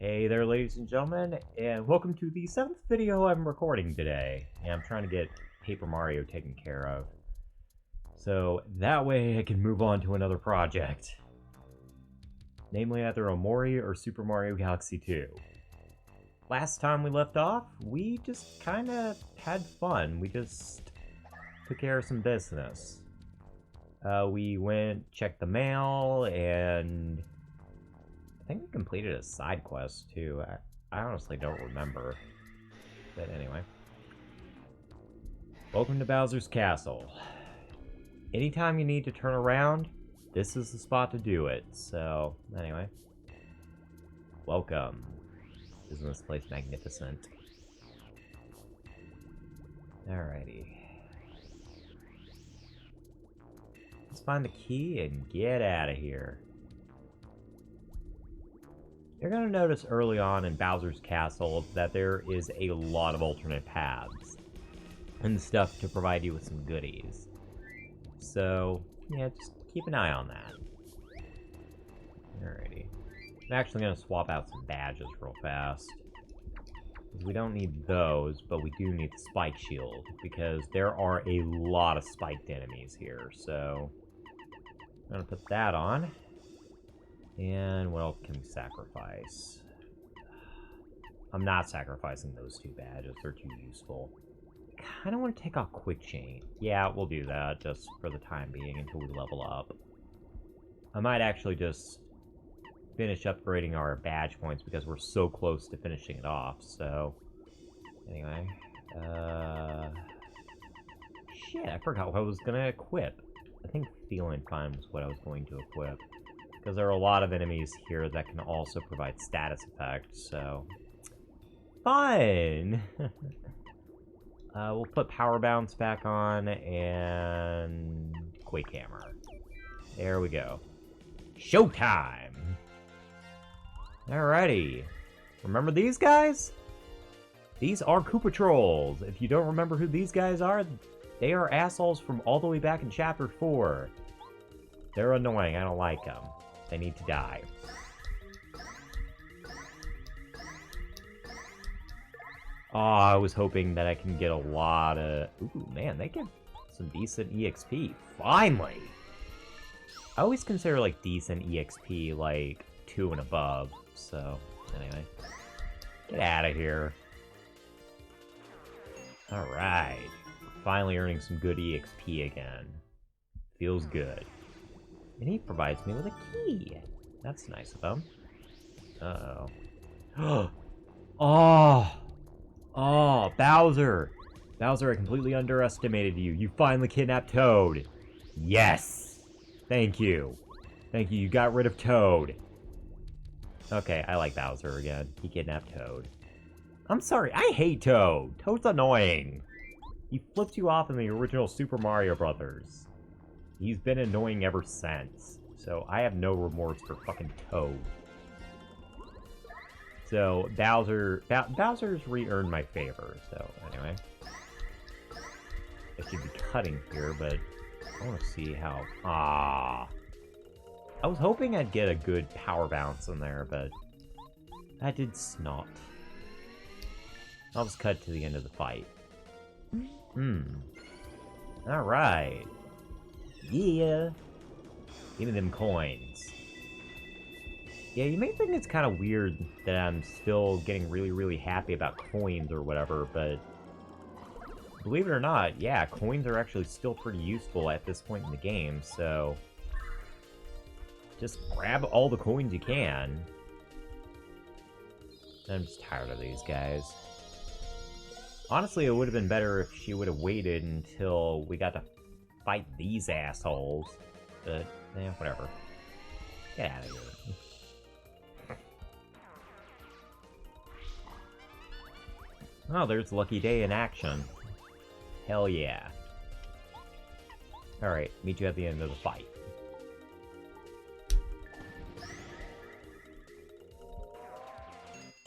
Hey there, ladies and gentlemen, and welcome to the 7th video I'm recording today. And I'm trying to get Paper Mario taken care of, so that way I can move on to another project. Namely either Omori or Super Mario Galaxy 2. Last time we left off, we just kinda had fun. We just took care of some business. We went, checked the mail, and I think we completed a side quest too. I honestly don't remember. But anyway. Welcome to Bowser's Castle. Anytime you need to turn around, this is the spot to do it. So, anyway. Welcome. Isn't this place magnificent? Alrighty. Let's find the key and get out of here. You're going to notice early on in Bowser's Castle that there is a lot of alternate paths and stuff to provide you with some goodies. So, yeah, just keep an eye on that. Alrighty. I'm actually going to swap out some badges real fast. Because we don't need those, but we do need the spike shield, because there are a lot of spiked enemies here, so I'm going to put that on. And what else can we sacrifice? I'm not sacrificing those two badges, they're too useful. I kind of want to take off Quick Chain. Yeah, we'll do that just for the time being until we level up. I might actually just finish upgrading our badge points because we're so close to finishing it off, so anyway. Shit, I forgot what I was gonna equip. I think Feeling Fine was what I was going to equip. Because there are a lot of enemies here that can also provide status effects, so fun! We'll put Power Bounce back on, and Quake Hammer. There we go. Showtime! Alrighty. Remember these guys? These are Koopa Trolls. If you don't remember who these guys are, they are assholes from all the way back in Chapter 4. They're annoying, I don't like them. They need to die. Oh, I was hoping that I can get a lot of... Ooh, man, they get some decent EXP. Finally! I always consider, like, decent EXP, like, 2 and above. So, anyway. Get out of here. Alright. Finally earning some good EXP again. Feels good. And he provides me with a key. That's nice of him. Uh-oh. Oh, Bowser! Bowser, I completely underestimated you. You finally kidnapped Toad. Yes! Thank you. Thank you, you got rid of Toad. Okay, I like Bowser again. He kidnapped Toad. I'm sorry, I hate Toad. Toad's annoying. He flipped you off in the original Super Mario Brothers. He's been annoying ever since, so I have no remorse for fucking Toad. So, Bowser's re-earned my favor, so anyway. I should be cutting here, but I want to see how... I was hoping I'd get a good power bounce in there, but I did not. I'll just cut to the end of the fight. Alright. Yeah! Give me them coins. Yeah, you may think it's kind of weird that I'm still getting really happy about coins or whatever, but believe it or not, yeah, coins are actually still pretty useful at this point in the game, so just grab all the coins you can. I'm just tired of these guys. Honestly, it would have been better if she would have waited until we got to fight these assholes, but, eh, whatever. Get out of here. Oh, there's Lucky Day in action. Hell yeah. Alright, meet you at the end of the fight.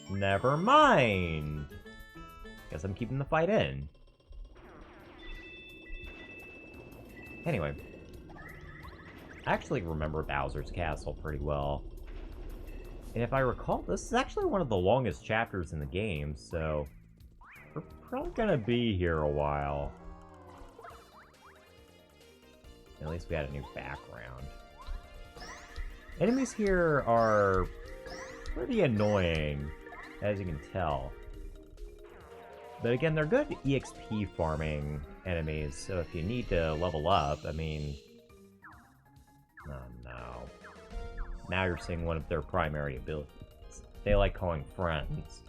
Never mind! Guess I'm keeping the fight in. Anyway. I actually remember Bowser's Castle pretty well. And if I recall, this is actually one of the longest chapters in the game, so we're probably gonna be here a while. At least we had a new background. Enemies here are pretty annoying, as you can tell. But again, they're good EXP farming enemies, so if you need to level up, I mean... Oh no. Now you're seeing one of their primary abilities. They like calling friends.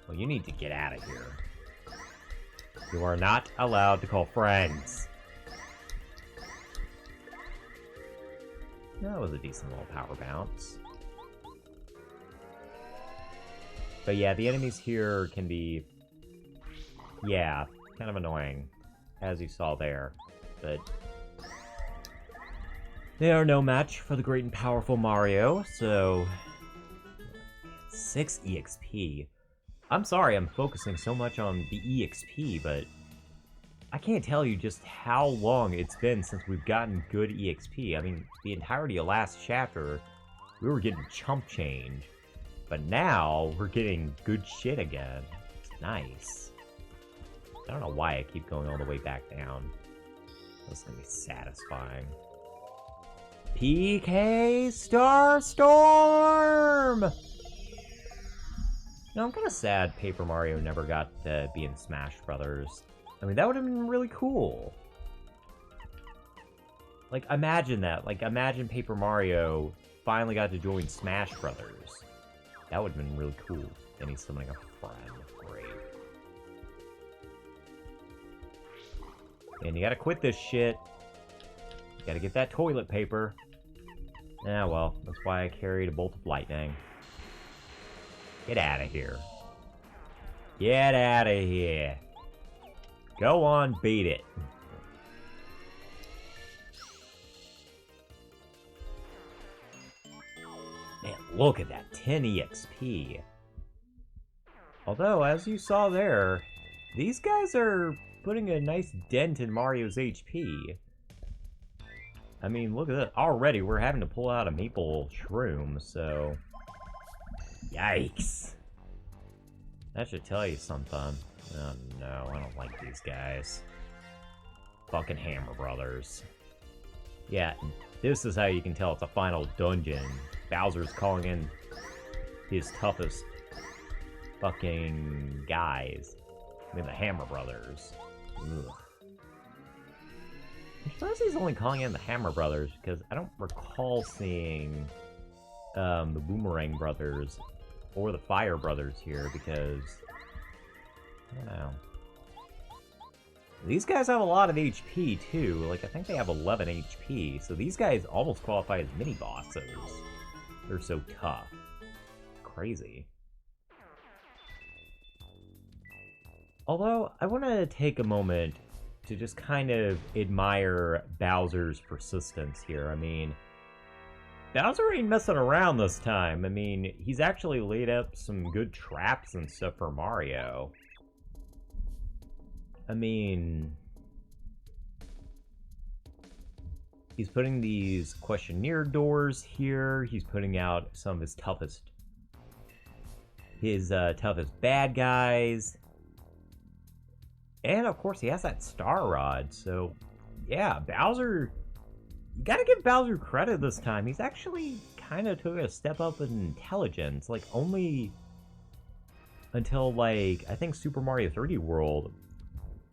Well, you need to get out of here. You are not allowed to call friends. That was a decent little power bounce. But yeah, the enemies here can be... yeah, kind of annoying, as you saw there. But they are no match for the great and powerful Mario, so... 6 EXP. I'm sorry I'm focusing so much on the EXP, but I can't tell you just how long it's been since we've gotten good EXP. I mean, the entirety of last chapter, we were getting chump change. But now, we're getting good shit again. It's nice. I don't know why I keep going all the way back down. That's gonna be satisfying. PK Starstorm! You know, I'm kind of sad Paper Mario never got to be in Smash Brothers. I mean, that would have been really cool. Like, imagine that. Like, imagine Paper Mario finally got to join Smash Brothers. That would have been really cool. And he's summoning a friend. Great. And you gotta quit this shit. You gotta get that toilet paper. Ah, well, that's why I carried a bolt of lightning. Get out of here. Get out of here. Go on, beat it. Man, look at that, 10 EXP. Although, as you saw there, these guys are putting a nice dent in Mario's HP. I mean, look at that. Already, we're having to pull out a maple shroom, so... Yikes. That should tell you something. Oh no, I don't like these guys. Fucking Hammer Brothers. Yeah, this is how you can tell it's a final dungeon. Bowser's calling in his toughest fucking guys. I mean, the Hammer Brothers. Ugh. I'm surprised he's only calling in the Hammer Brothers, because I don't recall seeing the Boomerang Brothers or the Fire Brothers here, because I don't know. These guys have a lot of HP too. Like, I think they have 11 HP, so these guys almost qualify as mini bosses. They're so tough. Crazy. Although, I want to take a moment to just kind of admire Bowser's persistence here. I mean, Bowser ain't messing around this time. I mean, he's actually laid up some good traps and stuff for Mario. I mean, he's putting these questionnaire doors here. He's putting out some of his toughest bad guys. And, of course, he has that Star Rod, so, yeah, Bowser... You gotta give Bowser credit this time. He's actually kind of took a step up in intelligence, like, only until, like, I think Super Mario 3D World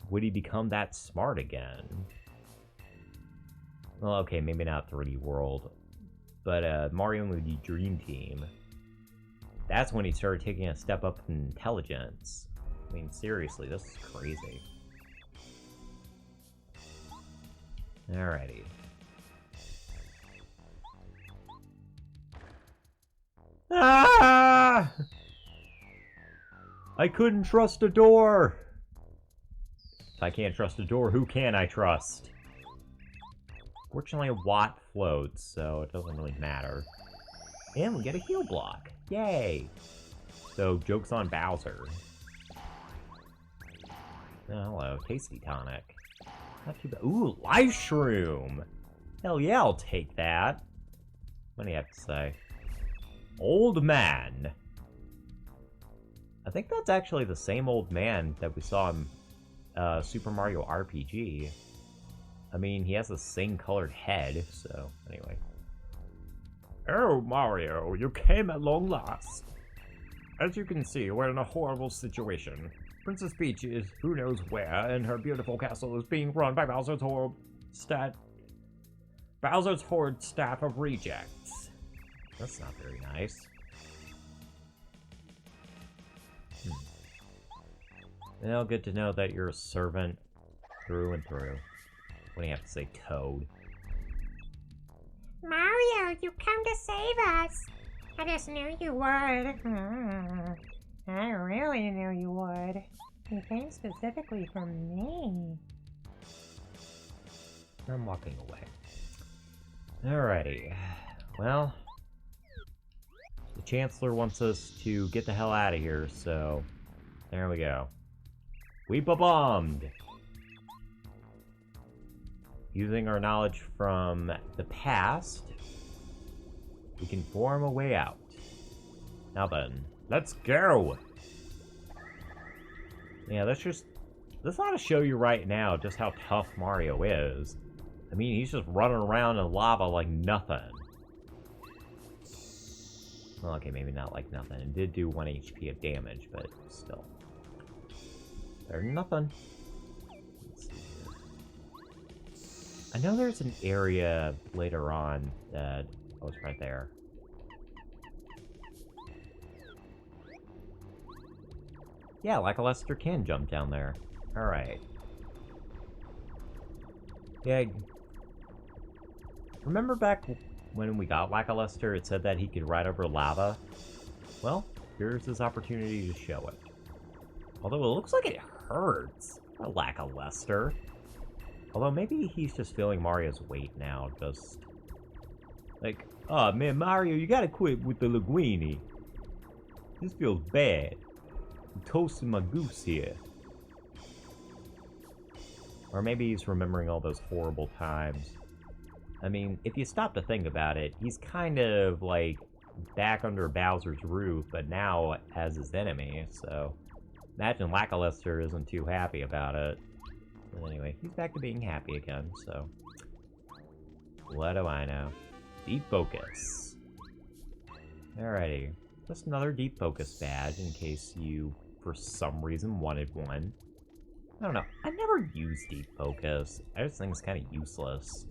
would he become that smart again. Well, okay, maybe not 3D World, but Mario and the Dream Team. That's when he started taking a step up in intelligence. I mean, seriously, this is crazy. Alrighty. Ah! I couldn't trust a door! If I can't trust a door, who can I trust? Fortunately, a Watt floats, so it doesn't really matter. And we get a heal block. Yay! So, joke's on Bowser. Oh, hello, Tasty Tonic. Not too bad. Ooh, Life Shroom! Hell yeah, I'll take that. What do you have to say? Old man. I think that's actually the same old man that we saw in Super Mario RPG. I mean, he has the same colored head, so anyway. Oh, Mario, you came at long last. As you can see, we're in a horrible situation. Princess Peach is who knows where, and her beautiful castle is being run by Bowser's horrid staff of rejects. That's not very nice. Well, good to know that you're a servant through and through. What do you have to say, Toad? Mario, you come to save us. I just knew you would. I really knew you would. You came specifically for me. I'm walking away. Alrighty. Well, the Chancellor wants us to get the hell out of here, so there we go. We bombed! Using our knowledge from the past, we can form a way out. Now then, let's go! Yeah, this ought to show you right now just how tough Mario is. I mean, he's just running around in lava like nothing. Well, okay, maybe not like nothing. It did do 1 HP of damage, but still. Better than nothing. Let's see here. I know there's an area later on that... Oh, it's right there. Yeah, Lackluster can jump down there. Alright. Yeah. Remember back when we got Lackluster, it said that he could ride over lava? Well, here's his opportunity to show it. Although it looks like it hurts. A Lackluster. Although maybe he's just feeling Mario's weight now, just... Like, oh man, Mario, you gotta quit with the linguini. This feels bad. I'm toasting my goose here. Or maybe he's remembering all those horrible times. I mean, if you stop to think about it, he's kind of, like, back under Bowser's roof, but now as his enemy, so... Imagine Lackluster isn't too happy about it. But anyway, he's back to being happy again, so... What do I know? Deep Focus. Alrighty. Just another Deep Focus badge in case you, for some reason, wanted one. I don't know. I never use Deep Focus. I just think it's kind of useless.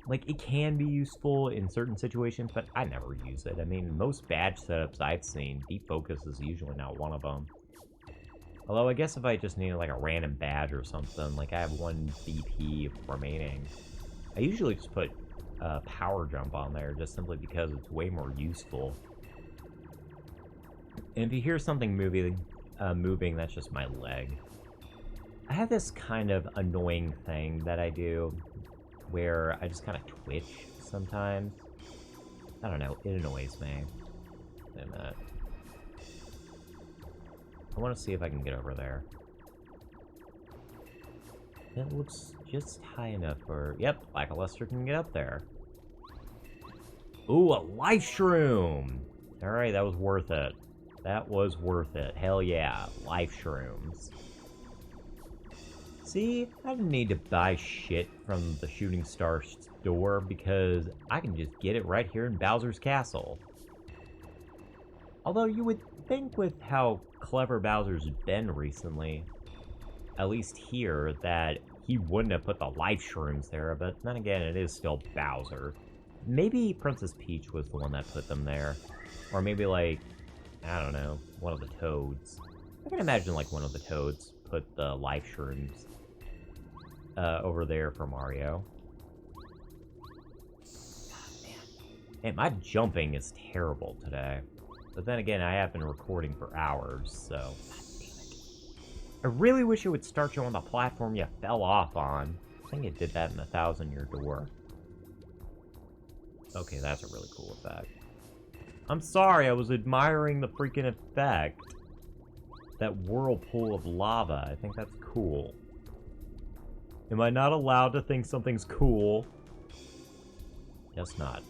Like, it can be useful in certain situations, but I never use it. I mean, most badge setups I've seen, Deep Focus is usually not one of them. Although, I guess if I just needed, like, a random badge or something, like I have 1 BP remaining, I usually just put Power Jump on there, just simply because it's way more useful. And if you hear something moving, that's just my leg. I have this kind of annoying thing that I do, where I just kind of twitch sometimes. I don't know, it annoys me. Wait a minute. I want to see if I can get over there. It looks just high enough for... Yep, Lackluster can get up there. Ooh, a life shroom! Alright, that was worth it. That was worth it. Hell yeah, life shrooms. See, I didn't need to buy shit from the Shooting Star store because I can just get it right here in Bowser's Castle. Although you would think with how clever Bowser's been recently, at least here, that he wouldn't have put the life shrooms there, but then again, it is still Bowser. Maybe Princess Peach was the one that put them there. Or maybe, like, I don't know, one of the Toads. I can imagine, like, one of the Toads put the life shrooms over there for Mario. God, man, my jumping is terrible today. But then again, I have been recording for hours, so... God damn it. I really wish it would start you on the platform you fell off on. I think it did that in the 1,000-Year Door. Okay, that's a really cool effect. I'm sorry, I was admiring the freaking effect. That whirlpool of lava, I think that's cool. Am I not allowed to think something's cool? Guess not.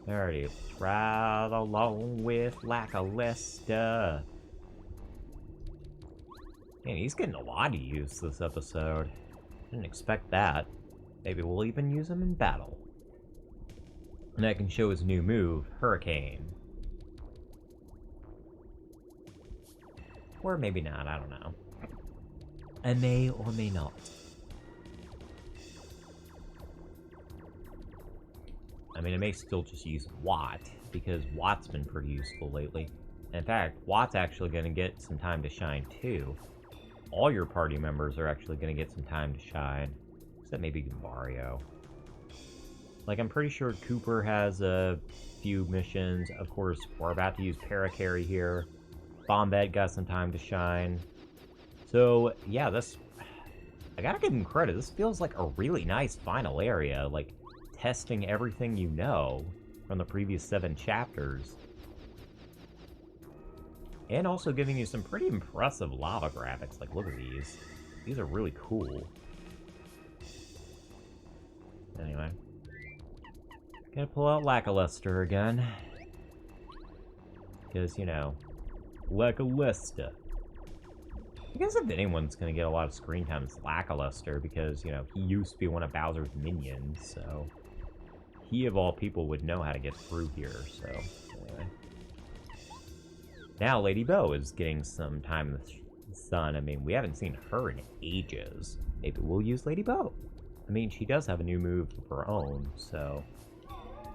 Alrighty, right along with Lackluster. Man, he's getting a lot of use this episode. Didn't expect that. Maybe we'll even use him in battle. And I can show his new move, Hurricane. Or maybe not, I don't know. I may or may not. I mean, I may still just use Watt, because Watt's been pretty useful lately. In fact, Watt's actually going to get some time to shine, too. All your party members are actually going to get some time to shine. Except maybe Mario. Like, I'm pretty sure Cooper has a few missions. Of course, we're about to use Paracarry here. Bombette got some time to shine. So, yeah, this... I gotta give him credit. This feels like a really nice final area. Like, testing everything you know from the previous 7 chapters. And also giving you some pretty impressive lava graphics. Like, look at these. These are really cool. Anyway. Gonna pull out Lackluster again. Because, you know, Lackluster. I guess if anyone's gonna get a lot of screen time, it's Lackluster, because, you know, he used to be one of Bowser's minions, so... He, of all people, would know how to get through here, so... Anyway. Now Lady Bow is getting some time in the sun. I mean, we haven't seen her in ages. Maybe we'll use Lady Bow. I mean, she does have a new move of her own, so...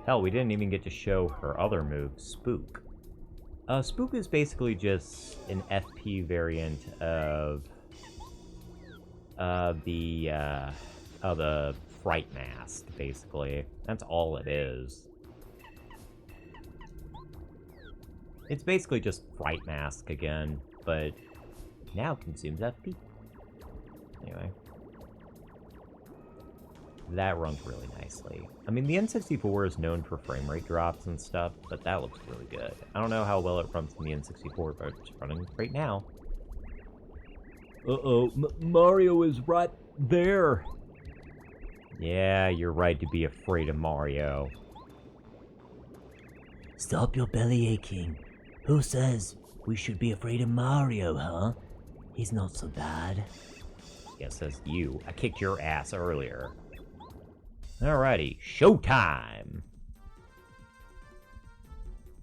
Hell, we didn't even get to show her other move, Spook. Spook is basically just an FP variant of the Fright Mask, basically. That's all it is. It's basically just Fright Mask again, but now consumes FP. Anyway. That runs really nicely. I mean, the N64 is known for frame rate drops and stuff, but that looks really good. I don't know how well it runs in the N64, but it's running great now. Uh-oh, Mario is right there! Yeah, you're right to be afraid of Mario. Stop your belly aching. Who says we should be afraid of Mario, huh? He's not so bad. Yeah, says you. I kicked your ass earlier. Alrighty, showtime!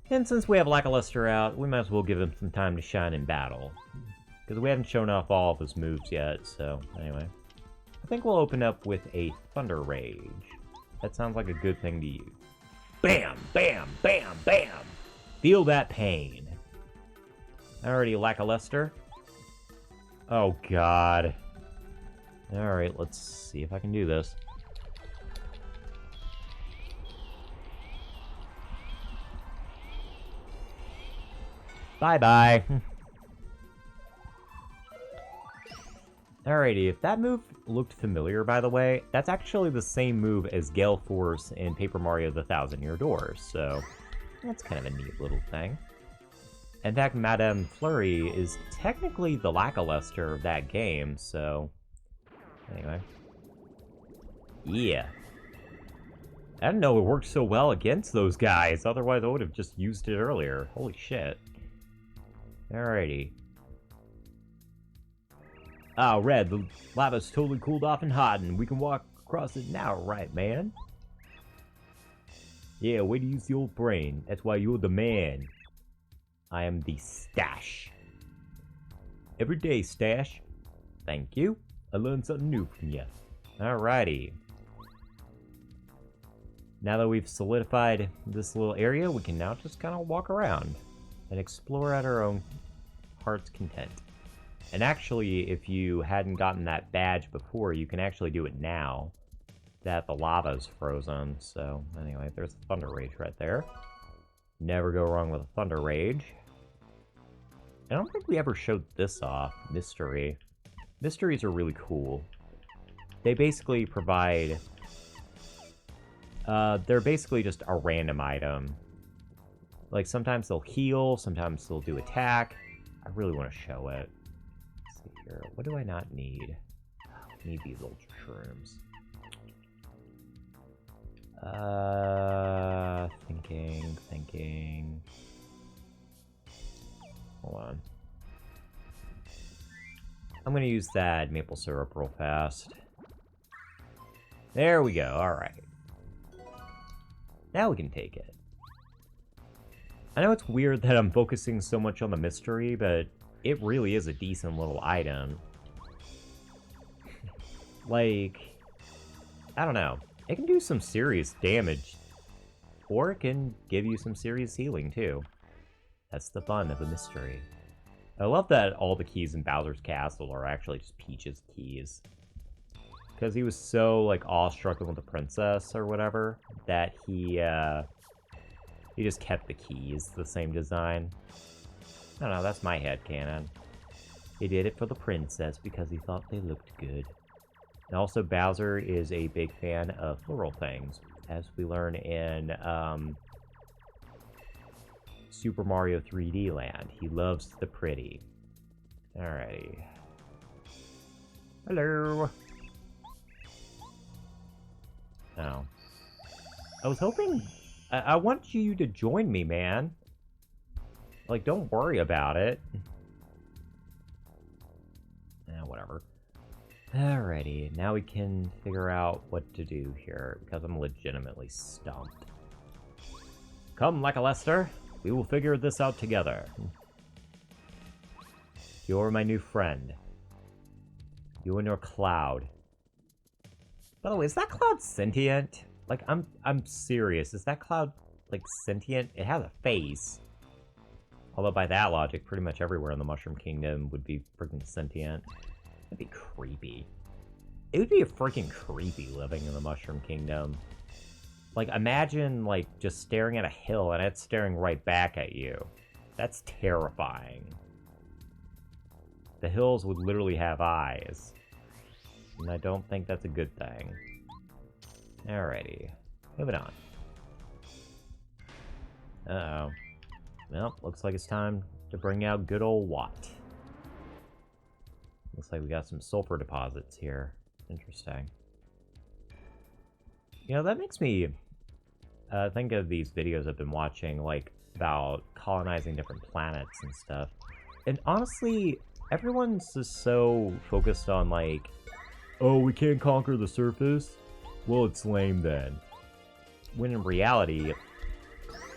And since we have Lackluster out, we might as well give him some time to shine in battle. Because we haven't shown off all of his moves yet, so anyway. I think we'll open up with a Thunder Rage. That sounds like a good thing to use. Bam! Bam! Bam! Bam! Feel that pain. Alrighty, Lackluster. Oh god. Alright, let's see if I can do this. Bye-bye. Alrighty, if that move looked familiar, by the way, that's actually the same move as Gale Force in Paper Mario The Thousand Year Door, so that's kind of a neat little thing. In fact, Madame Flurry is technically the Lackluster of that game, so... Anyway. Yeah. I didn't know it worked so well against those guys, otherwise I would have just used it earlier. Holy shit. Alrighty. Ah, Red, the lava's totally cooled off and hardened. We can walk across it now, right, man? Yeah, way to use the old brain. That's why you're the man. I am the Stash. Every day, Stash. Thank you. I learned something new from you. Alrighty. Now that we've solidified this little area, we can now just kind of walk around and explore at our own heart's content. And actually, if you hadn't gotten that badge before, you can actually do it now that the lava's frozen. So anyway, there's a Thunder Rage right there. Never go wrong with a Thunder Rage. I don't think we ever showed this off, Mystery. Mysteries are really cool. They basically provide... they're basically just a random item. Like, sometimes they'll heal, sometimes they'll do attack. I really want to show it. Let's see here. What do I not need? I need these ultra shrooms. Thinking. Hold on. I'm gonna use that maple syrup real fast. There we go, alright. Now we can take it. I know it's weird that I'm focusing so much on the mystery, but it really is a decent little item. Like, I don't know. It can do some serious damage, or it can give you some serious healing, too. That's the fun of a mystery. I love that all the keys in Bowser's Castle are actually just Peach's keys. Because he was so, like, awestruck with the princess or whatever, that he just kept the keys the same design. I don't know, that's my headcanon. He did it for the princess because he thought they looked good. And also, Bowser is a big fan of floral things, as we learn in Super Mario 3D Land. He loves the pretty. Alrighty. Hello! Oh. I was hoping... I want you to join me, man. Like, don't worry about it. Whatever. Alrighty, now we can figure out what to do here, because I'm legitimately stumped. Come, Lester. We will figure this out together. You're my new friend. You and your cloud. By the way, is that cloud sentient? Like, I'm serious. Is that cloud, like, sentient? It has a face. Although by that logic, pretty much everywhere in the Mushroom Kingdom would be freaking sentient. That'd be creepy. It would be freaking creepy living in the Mushroom Kingdom. Like, imagine, like, just staring at a hill and it's staring right back at you. That's terrifying. The hills would literally have eyes. And I don't think that's a good thing. Alrighty. Moving on. Uh-oh. Well, looks like it's time to bring out good old Watt. Looks like we got some sulfur deposits here. Interesting. You know, that makes me think of these videos I've been watching, like, about colonizing different planets and stuff. And honestly, everyone's just so focused on, like, oh, we can't conquer the surface? Well, it's lame then. When in reality,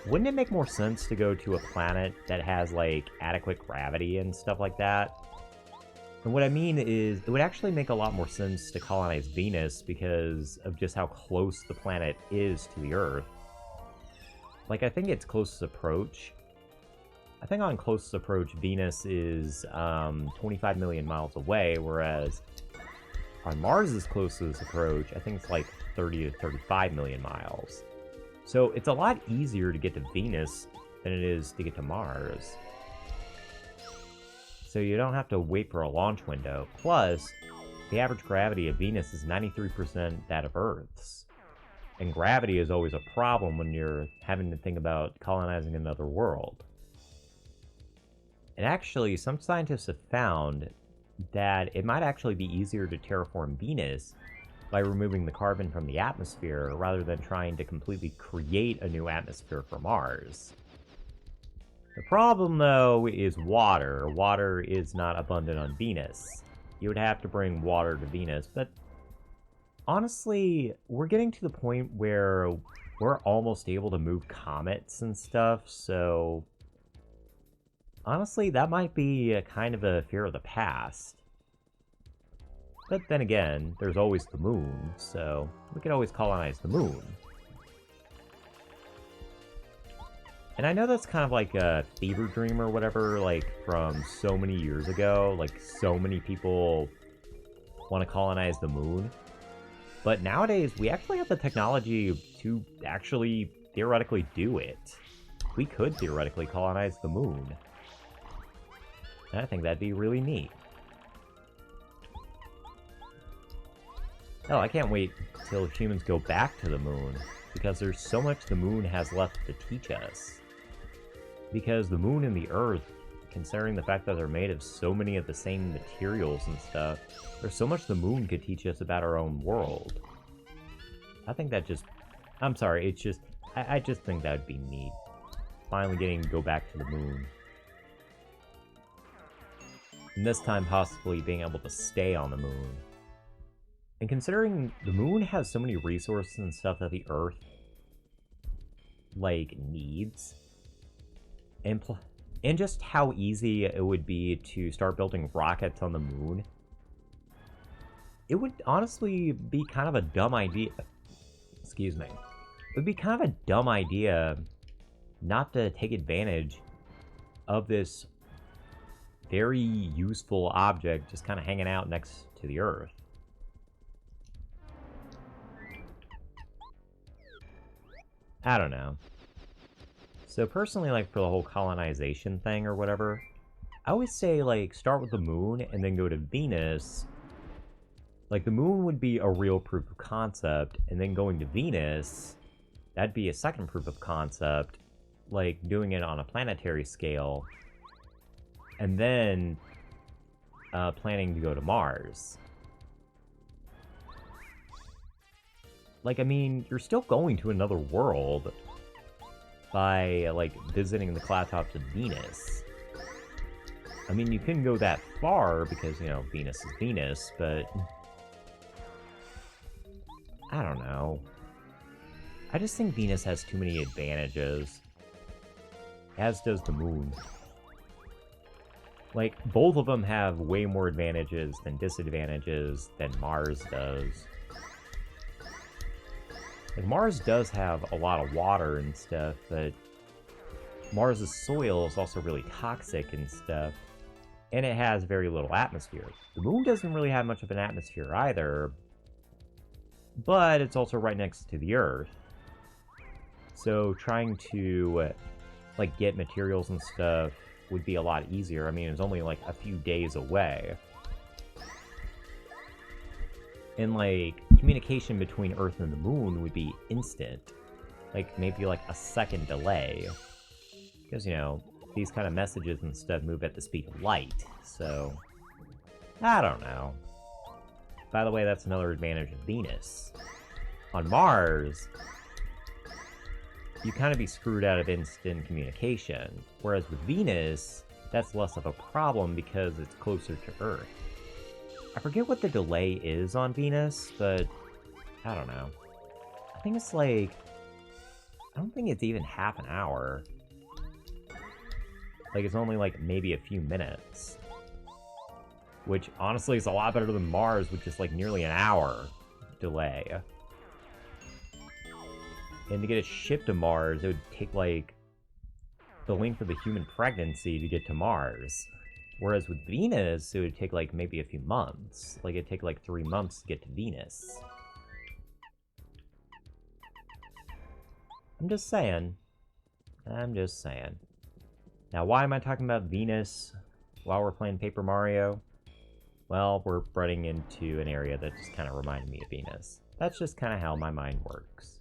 wouldn't it make more sense to go to a planet that has, like, adequate gravity and stuff like that? And what I mean is, it would actually make a lot more sense to colonize Venus because of just how close the planet is to the Earth. Like, I think its closest approach... I think on closest approach, Venus is 25 million miles away, whereas on Mars' closest approach, I think it's like 30 to 35 million miles. So it's a lot easier to get to Venus than it is to get to Mars. So you don't have to wait for a launch window. Plus, the average gravity of Venus is 93% that of Earth's. And gravity is always a problem when you're having to think about colonizing another world. And actually, some scientists have found that it might actually be easier to terraform Venus by removing the carbon from the atmosphere rather than trying to completely create a new atmosphere for Mars. The problem, though, is water. Water is not abundant on Venus. You would have to bring water to Venus, but honestly, we're getting to the point where we're almost able to move comets and stuff, so honestly, that might be a kind of a fear of the past. But then again, there's always the moon, so we could always colonize the moon. And I know that's kind of like a fever dream or whatever, like from so many years ago. Like, so many people want to colonize the moon. But nowadays, we actually have the technology to actually theoretically do it. We could theoretically colonize the moon. And I think that'd be really neat. Oh, I can't wait till humans go back to the moon, because there's so much the moon has left to teach us. Because the moon and the Earth, considering the fact that they're made of so many of the same materials and stuff, there's so much the moon could teach us about our own world. I think that just I'm sorry, it's just... I just think that would be neat. Finally getting to go back to the moon. And this time possibly being able to stay on the moon. And considering the moon has so many resources and stuff that the Earth, like, needs, and just how easy it would be to start building rockets on the moon, it would honestly be kind of a dumb idea. Excuse me. It would be kind of a dumb idea not to take advantage of this very useful object just kind of hanging out next to the Earth. I don't know. So personally, like, for the whole colonization thing or whatever, I always say, like, start with the moon and then go to Venus. Like, the moon would be a real proof of concept, and then going to Venus, that'd be a second proof of concept, like, doing it on a planetary scale, and then planning to go to Mars. Like, I mean, you're still going to another world by, like, visiting the cloud tops of Venus. I mean, you couldn't go that far because, you know, Venus is Venus, but... I don't know. I just think Venus has too many advantages. As does the moon. Like, both of them have way more advantages than disadvantages than Mars does. Like, Mars does have a lot of water and stuff, but Mars's soil is also really toxic and stuff, and it has very little atmosphere. The moon doesn't really have much of an atmosphere either, but it's also right next to the Earth. So trying to, like, get materials and stuff would be a lot easier. I mean, it's only, like, a few days away. And, like, communication between Earth and the moon would be instant. Like, maybe, like, a second delay. Because, you know, these kind of messages and stuff move at the speed of light, so... I don't know. By the way, that's another advantage of Venus. On Mars, you kind of be screwed out of instant communication. Whereas with Venus, that's less of a problem because it's closer to Earth. I forget what the delay is on Venus, but I don't know. I think it's like... I don't think it's even half an hour. Like, it's only like maybe a few minutes. Which, honestly, is a lot better than Mars, which is like nearly an hour delay. And to get a ship to Mars, it would take like the length of a human pregnancy to get to Mars. Whereas with Venus, it would take, like, maybe a few months. Like, it'd take, like, 3 months to get to Venus. I'm just saying. I'm just saying. Now, why am I talking about Venus while we're playing Paper Mario? Well, we're running into an area that just kind of reminded me of Venus. That's just kind of how my mind works.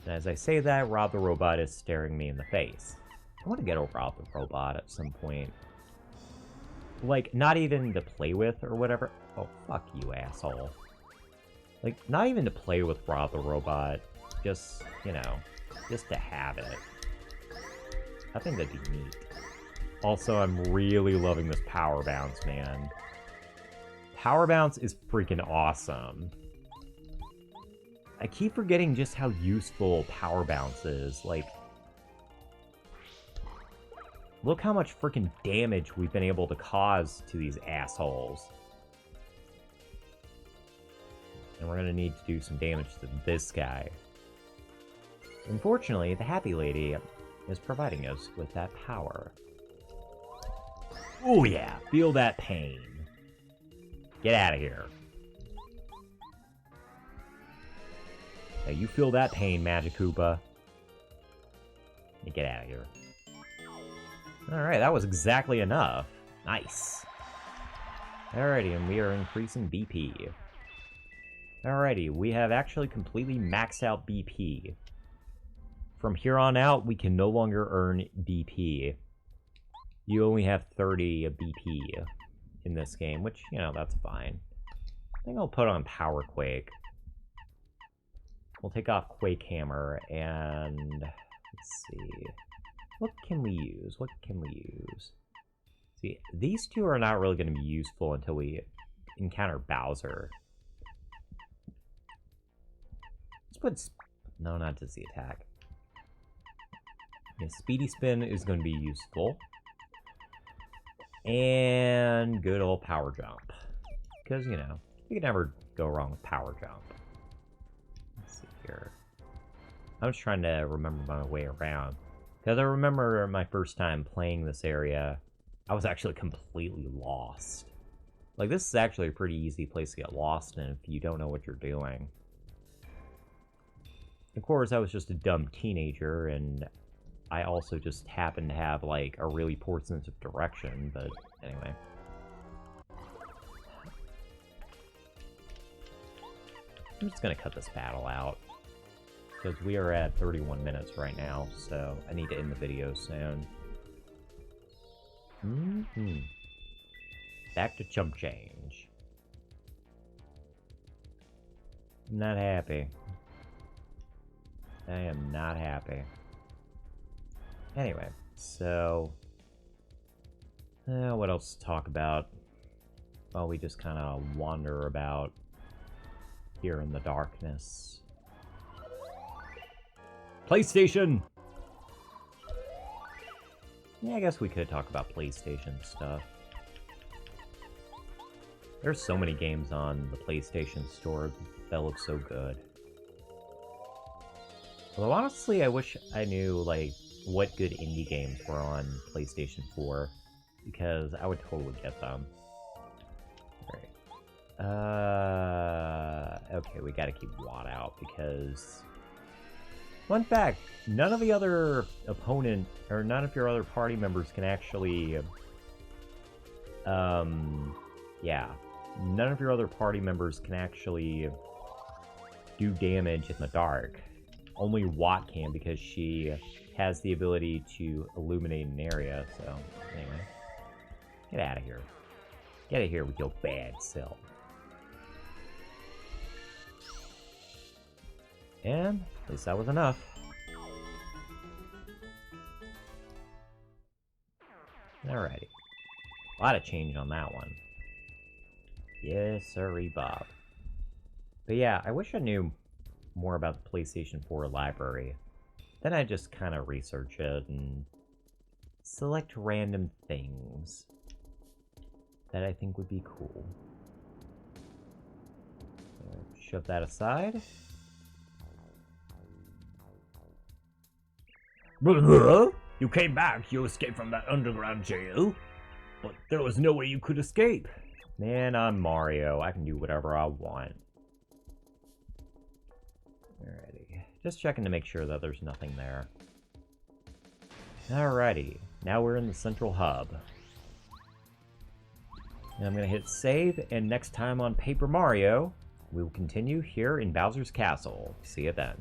And as I say that, Rob the Robot is staring me in the face. I want to get a Rob the Robot at some point. Like, not even to play with or whatever. Oh, fuck you, asshole. Like, not even to play with Rob the Robot. Just, you know, just to have it. I think that'd be neat. Also, I'm really loving this Power Bounce, man. Power Bounce is freaking awesome. I keep forgetting just how useful Power Bounce is. Like, look how much freaking damage we've been able to cause to these assholes. And we're gonna need to do some damage to this guy. Unfortunately, the Happy Lady is providing us with that power. Oh yeah, feel that pain. Get out of here. Now you feel that pain, Magic Koopa. Get out of here. Alright, that was exactly enough. Nice. Alrighty, and we are increasing BP. Alrighty, we have actually completely maxed out BP. From here on out, we can no longer earn BP. You only have 30 BP in this game, which, you know, that's fine. I think I'll put on Power Quake. we'll take off Quake Hammer, and let's see. What can we use? What can we use? See, these two are not really going to be useful until we encounter Bowser. Let's put... No, not Dizzy Attack. Yeah, Speedy Spin is going to be useful. And good old Power Jump. Because, you know, you can never go wrong with Power Jump. Let's see here. I'm just trying to remember my way around. Because I remember my first time playing this area, I was actually completely lost. Like, this is actually a pretty easy place to get lost in if you don't know what you're doing. Of course, I was just a dumb teenager, and I also just happened to have, like, a really poor sense of direction, but anyway. I'm just gonna cut this battle out, because we are at 31 minutes right now, so I need to end the video soon. Back to chump change. I'm not happy. I am not happy. Anyway, so... what else to talk about? Well, we just kind of wander about here in the darkness. PlayStation! Yeah, I guess we could talk about PlayStation stuff. There's so many games on the PlayStation Store that look so good. Although honestly, I wish I knew, like, what good indie games were on PlayStation 4, because I would totally get them. Alright. Okay, we gotta keep Watt out, because... Fun fact, none of the other opponent, or none of your other party members can actually... yeah. None of your other party members can actually do damage in the dark. Only Watt can, because she has the ability to illuminate an area, so anyway. Get out of here. Get out of here with your bad self. And at least that was enough. Alrighty. A lot of change on that one. Yes, sirree, Bob. But yeah, I wish I knew more about the PlayStation 4 library. Then I just kind of research it and select random things that I think would be cool. Shove that aside. You came back. You escaped from that underground jail. But there was no way you could escape. Man, I'm Mario. I can do whatever I want. Alrighty. Just checking to make sure that there's nothing there. Alrighty. Now we're in the central hub. And I'm going to hit save, and next time on Paper Mario, we will continue here in Bowser's Castle. See you then.